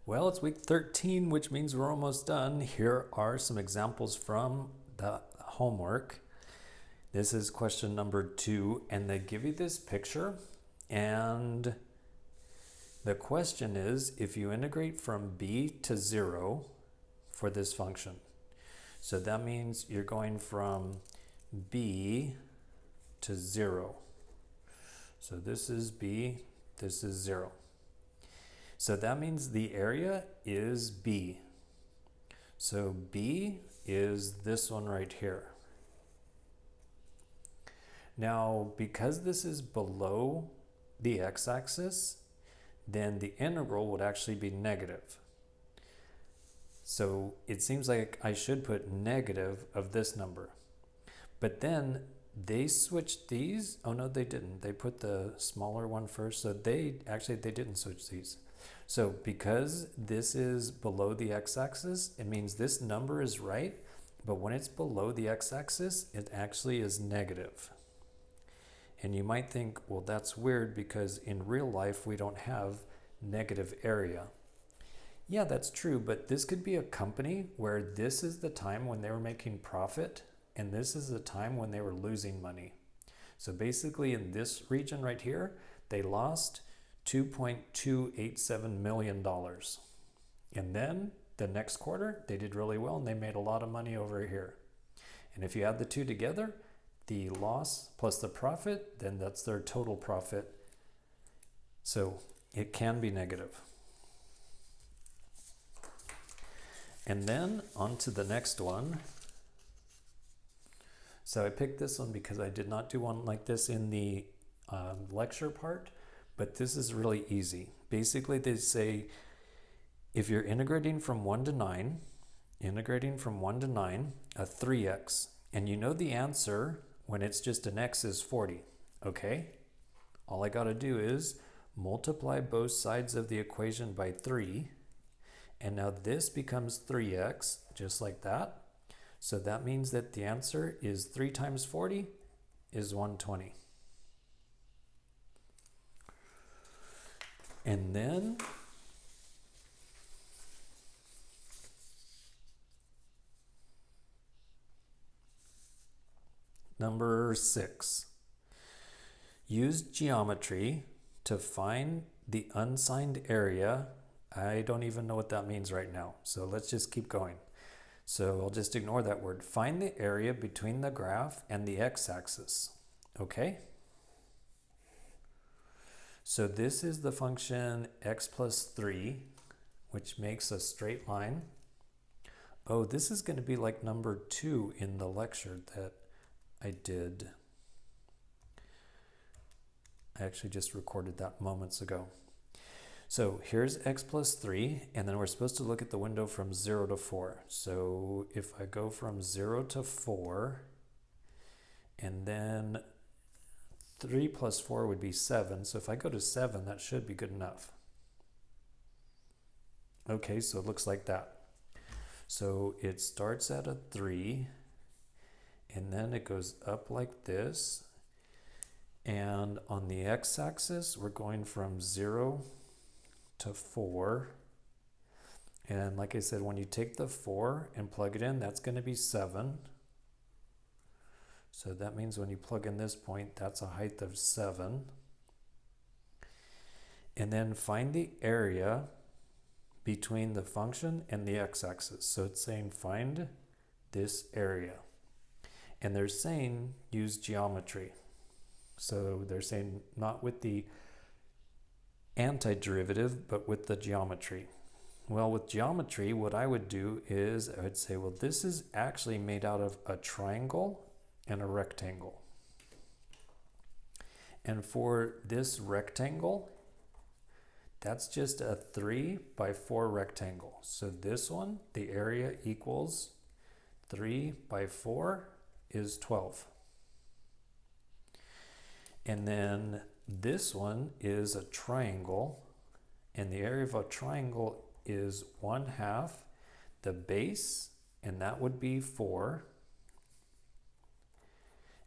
Well, it's week 13, which means we're almost done. Here are some examples from the homework. This is question number 2, and they give you this picture. And the question is, if you integrate from b to 0 for this function. So that means you're going from b to 0. So this is b, this is 0. So that means the area is B. So B is this one right here. Now, because this is below the x-axis, then the integral would actually be negative. So it seems like I should put negative of this number. But then they switched these. Oh no, they didn't. They put the smaller one first. So they didn't switch these. So because this is below the x-axis, it means this number is right, but when it's below the x-axis, it actually is negative. And you might think, well, that's weird because in real life, we don't have negative area. Yeah, that's true, but this could be a company where this is the time when they were making profit, and this is the time when they were losing money. So basically in this region right here, they lost $2.287 million. And then the next quarter, they did really well and they made a lot of money over here. And if you add the two together, the loss plus the profit, then that's their total profit. So it can be negative. And then on to the next one. So I picked this one because I did not do one like this in the lecture part. But this is really easy. Basically, they say if you're integrating from 1 to 9, a 3x, and you know the answer when it's just an x is 40, okay? All I got to do is multiply both sides of the equation by 3, and now this becomes 3x, just like that. So that means that the answer is 3 times 40 is 120. And then number 6, use geometry to find the unsigned area. I don't even know what that means right now, so let's just keep going. So I'll just ignore that word. Find the area between the graph and the x-axis, okay? So this is the function x plus 3, which makes a straight line. Oh, this is going to be like number 2 in the lecture that I did. I actually just recorded that moments ago. So here's x plus 3, and then we're supposed to look at the window from 0 to 4. So if I go from 0 to 4, and then 3 plus 4 would be 7. So if I go to 7, that should be good enough. Okay, so it looks like that. So it starts at a 3, and then it goes up like this. And on the x-axis, we're going from 0 to 4. And like I said, when you take the 4 and plug it in, that's going to be 7. So that means when you plug in this point, that's a height of 7. And then find the area between the function and the x-axis. So it's saying find this area. And they're saying use geometry. So they're saying not with the antiderivative, but with the geometry. Well, with geometry, what I would do is I would say, well, this is actually made out of a triangle and a rectangle. And for this rectangle, that's just a 3 by 4 rectangle. So this one, the area equals 3 by 4 is 12. And then this one is a triangle, and the area of a triangle is 1/2 the base, and that would be 4.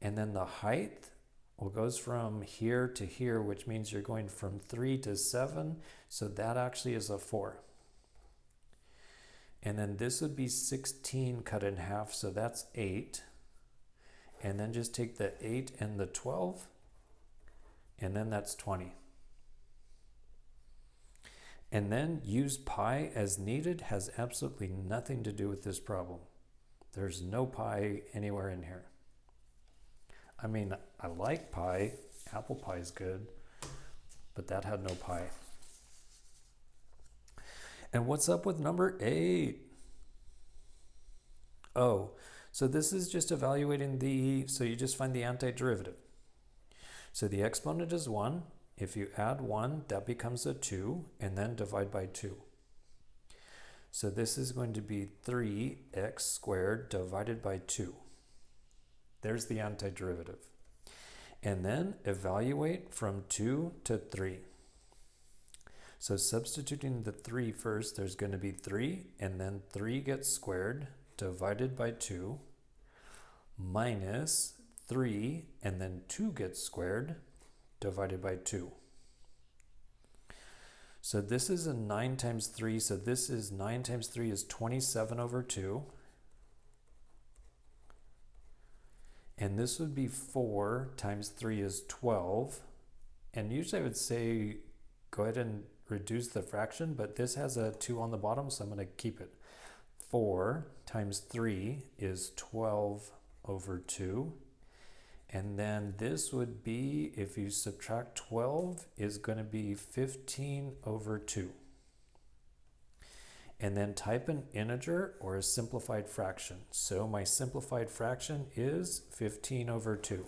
And then the height, well, goes from here to here, which means you're going from 3 to 7. So that actually is a 4. And then this would be 16 cut in half, so that's 8. And then just take the 8 and the 12, and then that's 20. And then use pi as needed has absolutely nothing to do with this problem. There's no pi anywhere in here. I mean, I like pie. Apple pie is good, but that had no pi. And what's up with number 8? Oh, so this is just evaluating so you just find the antiderivative. So the exponent is 1. If you add 1, that becomes a 2, and then divide by 2. So this is going to be 3x squared divided by 2. There's the antiderivative. And then evaluate from 2 to 3. So substituting the 3 first, there's going to be 3, and then 3 gets squared divided by 2 minus 3, and then 2 gets squared divided by 2. So this is a 9 times 3, so this is 9 times 3 is 27 over 2. And this would be 4 times 3 is 12. And usually I would say go ahead and reduce the fraction, but this has a 2 on the bottom, so I'm going to keep it. 4 times 3 is 12 over 2. And then this would be, if you subtract 12, is going to be 15 over 2. And then type an integer or a simplified fraction. So my simplified fraction is 15 over 2.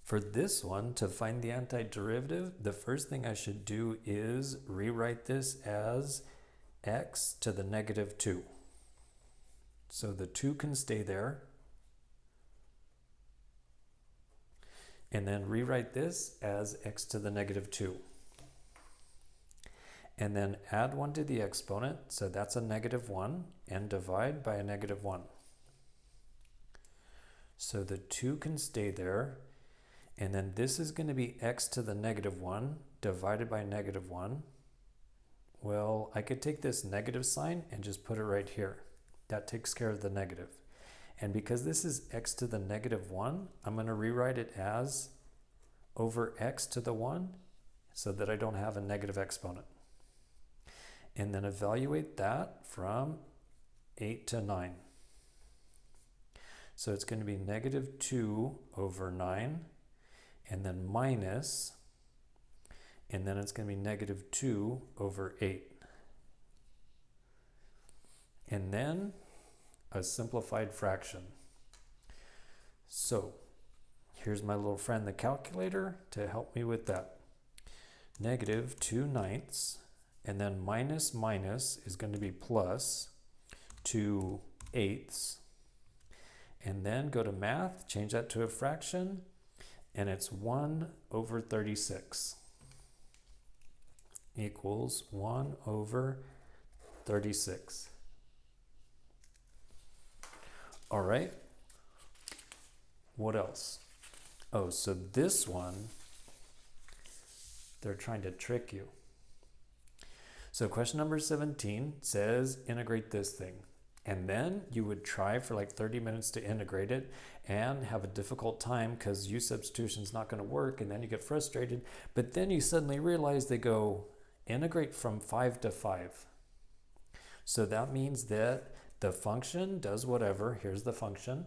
For this one, to find the antiderivative, the first thing I should do is rewrite this as x to the negative 2. So the 2 can stay there. And then rewrite this as x to the negative 2. And then add 1 to the exponent, so that's a negative 1, and divide by a negative 1. So the 2 can stay there. And then this is going to be x to the negative 1 divided by negative 1. Well, I could take this negative sign and just put it right here. That takes care of the negative. And because this is x to the negative 1, I'm going to rewrite it as over x to the 1 so that I don't have a negative exponent. And then evaluate that from 8 to 9. So it's going to be negative 2 over 9. And then minus, and then it's going to be negative 2 over 8. And then a simplified fraction. So here's my little friend, the calculator, to help me with that. Negative 2/9, and then minus minus is going to be plus 2/8. And then go to math, change that to a fraction, and it's 1 over 36 equals 1 over 36. All right, what else? Oh, so this one, they're trying to trick you. So question number 17 says integrate this thing. And then you would try for like 30 minutes to integrate it and have a difficult time because U substitution is not going to work, and then you get frustrated. But then you suddenly realize they go integrate from 5 to 5. So that means that the function does whatever. Here's the function.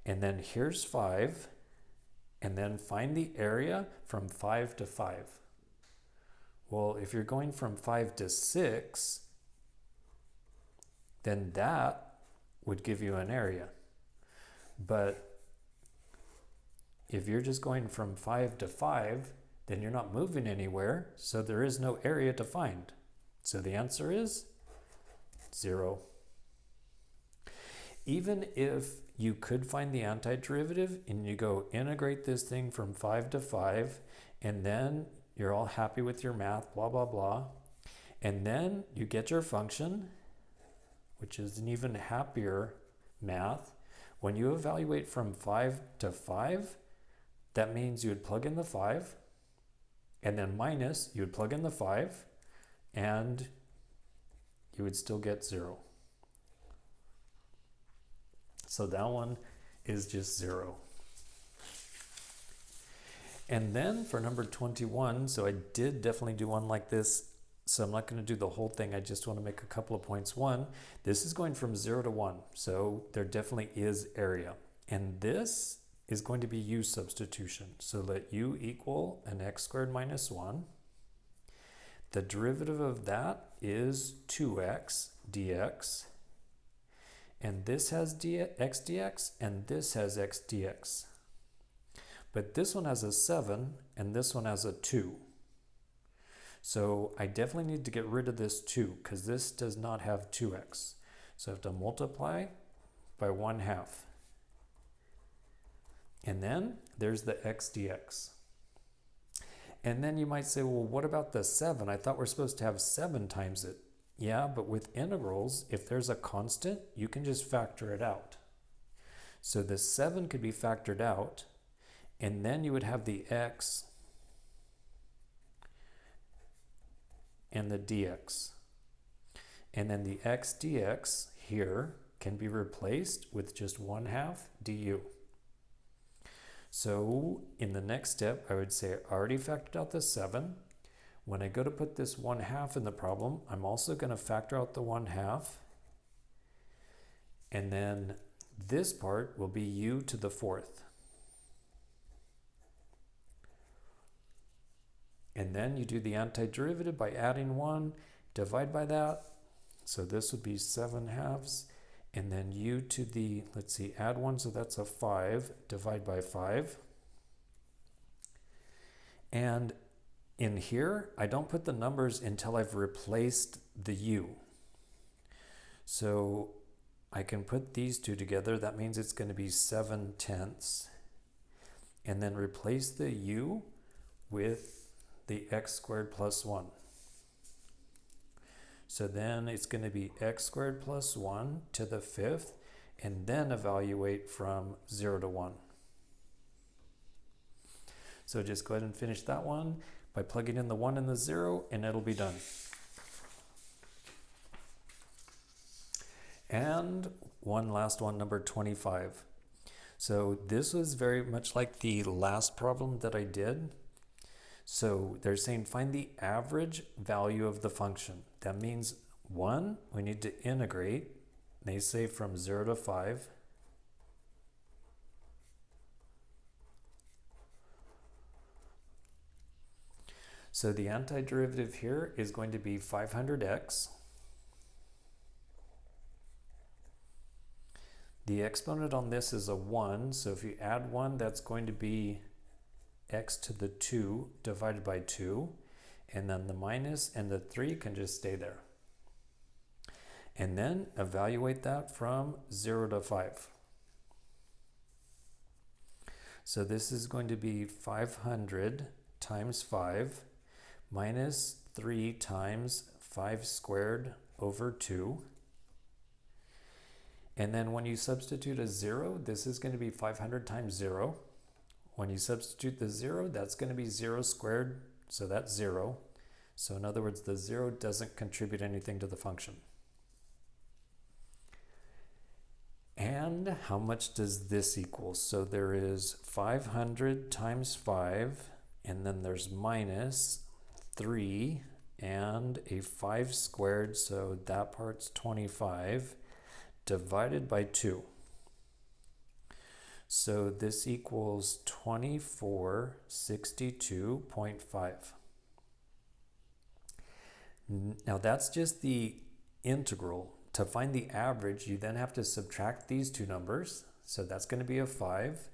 And then here's 5. And then find the area from 5 to 5. Well, if you're going from 5 to 6, then that would give you an area. But if you're just going from 5 to 5, then you're not moving anywhere, so there is no area to find. So the answer is 0. Even if you could find the antiderivative and you go integrate this thing from 5 to 5, and then you're all happy with your math, blah, blah, blah, and then you get your function, which is an even happier math. When you evaluate from 5 to 5, that means you would plug in the 5, and then minus, you would plug in the 5, and you would still get 0. So that one is just 0. And then for number 21, so I did definitely do one like this, so I'm not going to do the whole thing. I just want to make a couple of points. One, this is going from 0 to 1, so there definitely is area. And this is going to be u substitution. So let u equal an x squared minus 1. The derivative of that is 2x dx. And this has x dx, and this has x dx. But this one has a 7, and this one has a 2. So I definitely need to get rid of this 2, because this does not have 2x. So I have to multiply by 1/2. And then there's the x dx. And then you might say, well, what about the 7? I thought we're supposed to have 7 times it. Yeah, but with integrals, if there's a constant, you can just factor it out. So the 7 could be factored out, and then you would have the x and the dx. And then the x dx here can be replaced with just 1/2 du. So in the next step, I would say I already factored out the 7. When I go to put this 1/2 in the problem, I'm also going to factor out the 1/2. And then this part will be u to the 4th. And then you do the antiderivative by adding 1, divide by that. So this would be 7/2. And then u to the, let's see, add 1, so that's a 5, divide by 5. And in here, I don't put the numbers until I've replaced the u. So I can put these two together. That means it's going to be 7/10. And then replace the u with the x squared plus 1. So then it's going to be x squared plus 1 to the 5th, and then evaluate from 0 to 1. So just go ahead and finish that one by plugging in the 1 and the 0, and it'll be done. And one last one, number 25. So this was very much like the last problem that I did. So they're saying find the average value of the function. That means, one, we need to integrate. They say from 0 to 5. So the antiderivative here is going to be 500x. The exponent on this is a 1, so if you add 1, that's going to be x to the 2 divided by 2, and then the minus and the 3 can just stay there. And then evaluate that from 0 to 5. So this is going to be 500 times 5 minus 3 times 5 squared over 2. And then when you substitute a 0, this is going to be 500 times 0. When you substitute the 0, that's going to be 0 squared, so that's 0. So in other words, the 0 doesn't contribute anything to the function. And how much does this equal? So there is 500 times 5, and then there's minus 3 and a 5 squared, so that part's 25, divided by 2. So this equals 2462.5. Now that's just the integral. To find the average, you then have to subtract these two numbers. So that's going to be a 5.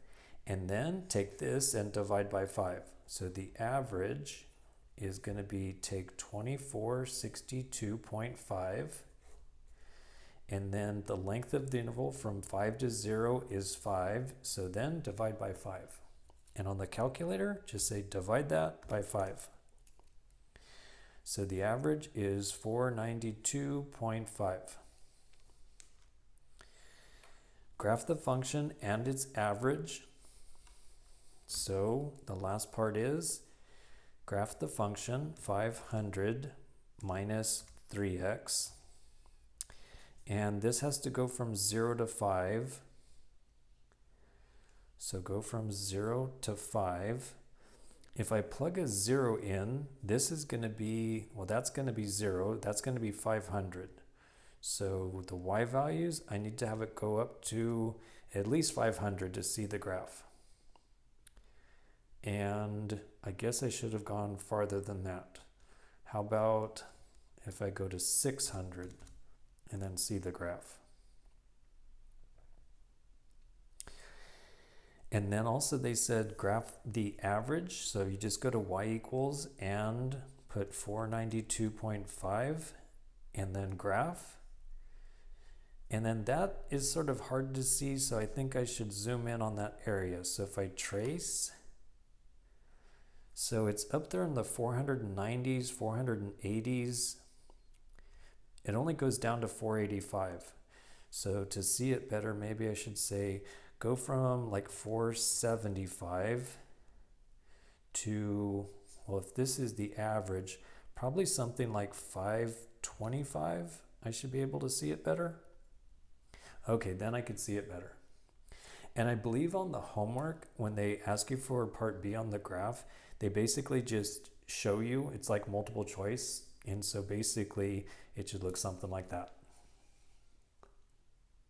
And then take this and divide by 5. So the average is going to be take 2462.5. And then the length of the interval from 5 to 0 is 5. So then divide by 5. And on the calculator, just say divide that by 5. So the average is 492.5. Graph the function and its average. So So the last part is graph the function 500 minus 3x. And this has to go from 0 to 5. So go from 0 to 5. If I plug a 0 in, this is going to be, well, that's going to be 0. That's going to be 500. So the y values, I need to have it go up to at least 500 to see the graph. And I guess I should have gone farther than that. How about if I go to 600 and then see the graph? And then also they said graph the average. So you just go to y equals and put 492.5 and then graph. And then that is sort of hard to see, so I think I should zoom in on that area. So if I trace, so it's up there in the 490s, 480s. It only goes down to 485. So to see it better, maybe I should say go from like 475 to, well, if this is the average, probably something like 525. I should be able to see it better. Okay, then I could see it better. And I believe on the homework, when they ask you for part B on the graph, they basically just show you, it's like multiple choice. And so basically it should look something like that.